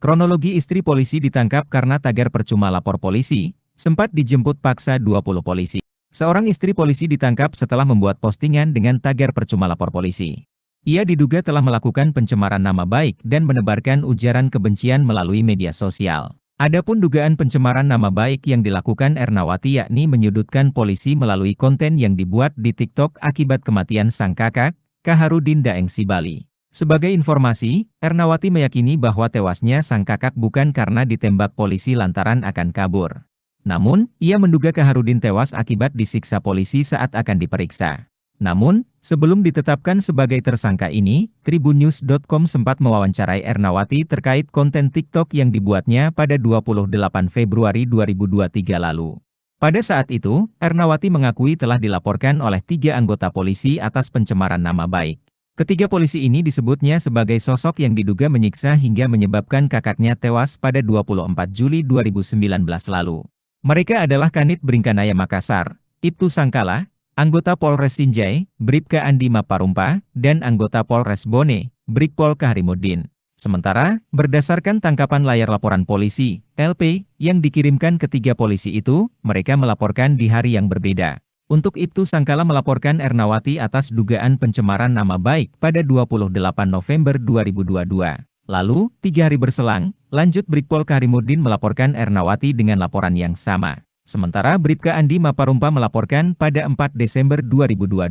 Kronologi istri polisi ditangkap karena tagar percuma lapor polisi, sempat dijemput paksa 20 polisi. Seorang istri polisi ditangkap setelah membuat postingan dengan tagar percuma lapor polisi. Ia diduga telah melakukan pencemaran nama baik dan menebarkan ujaran kebencian melalui media sosial. Adapun dugaan pencemaran nama baik yang dilakukan Ernawati yakni menyudutkan polisi melalui konten yang dibuat di TikTok akibat kematian sang kakak, Kaharudin Daeng Sibali. Sebagai informasi, Ernawati meyakini bahwa tewasnya sang kakak bukan karena ditembak polisi lantaran akan kabur. Namun, ia menduga Kaharudin tewas akibat disiksa polisi saat akan diperiksa. Namun, sebelum ditetapkan sebagai tersangka ini, Tribunnews.com sempat mewawancarai Ernawati terkait konten TikTok yang dibuatnya pada 28 Februari 2023 lalu. Pada saat itu, Ernawati mengakui telah dilaporkan oleh 3 anggota polisi atas pencemaran nama baik. Ketiga polisi ini disebutnya sebagai sosok yang diduga menyiksa hingga menyebabkan kakaknya tewas pada 24 Juli 2019 lalu. Mereka adalah Kanit Bringkanaya Makassar, Ibtu Sangkala, anggota Polres Sinjai, Bribka Andi Maparumpa, dan anggota Polres Bone, Brigpol Kaharimuddin. Sementara, berdasarkan tangkapan layar laporan polisi, LP, yang dikirimkan ketiga polisi itu, mereka melaporkan di hari yang berbeda. Untuk Ibtu Sangkala melaporkan Ernawati atas dugaan pencemaran nama baik pada 28 November 2022. Lalu, 3 hari berselang, lanjut Brigpol Kaharimuddin melaporkan Ernawati dengan laporan yang sama. Sementara Bribka Andi Maparumpa melaporkan pada 4 Desember 2022.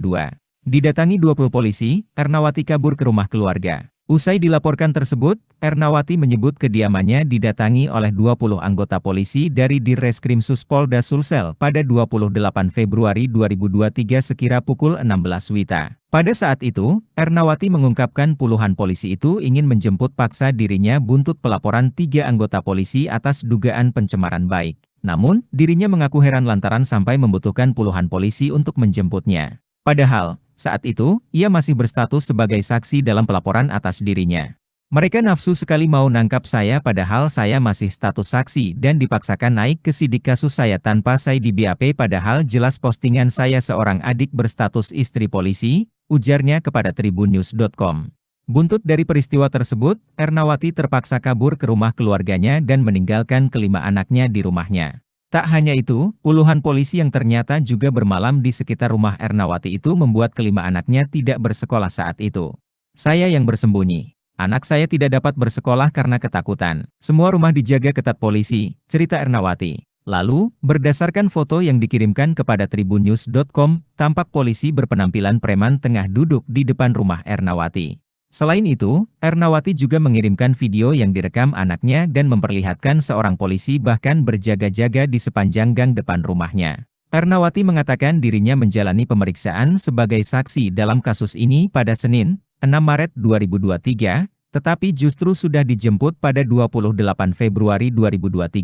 Didatangi 20 polisi, Ernawati kabur ke rumah keluarga. Usai dilaporkan tersebut, Ernawati menyebut kediamannya didatangi oleh 20 anggota polisi dari Dirreskrim Suspolda Sulsel pada 28 Februari 2023 sekira pukul 16 WITA. Pada saat itu, Ernawati mengungkapkan puluhan polisi itu ingin menjemput paksa dirinya buntut pelaporan 3 anggota polisi atas dugaan pencemaran baik. Namun, dirinya mengaku heran lantaran sampai membutuhkan puluhan polisi untuk menjemputnya. Padahal, saat itu, ia masih berstatus sebagai saksi dalam pelaporan atas dirinya. Mereka nafsu sekali mau nangkap saya padahal saya masih status saksi dan dipaksakan naik ke sidik kasus saya tanpa saya di BAP padahal jelas postingan saya seorang adik berstatus istri polisi, ujarnya kepada Tribunnews.com. Buntut dari peristiwa tersebut, Ernawati terpaksa kabur ke rumah keluarganya dan meninggalkan kelima anaknya di rumahnya. Tak hanya itu, puluhan polisi yang ternyata juga bermalam di sekitar rumah Ernawati itu membuat kelima anaknya tidak bersekolah saat itu. Saya yang bersembunyi. Anak saya tidak dapat bersekolah karena ketakutan. Semua rumah dijaga ketat polisi, cerita Ernawati. Lalu, berdasarkan foto yang dikirimkan kepada Tribunnews.com, tampak polisi berpenampilan preman tengah duduk di depan rumah Ernawati. Selain itu, Ernawati juga mengirimkan video yang direkam anaknya dan memperlihatkan seorang polisi bahkan berjaga-jaga di sepanjang gang depan rumahnya. Ernawati mengatakan dirinya menjalani pemeriksaan sebagai saksi dalam kasus ini pada Senin, 6 Maret 2023, tetapi justru sudah dijemput pada 28 Februari 2023.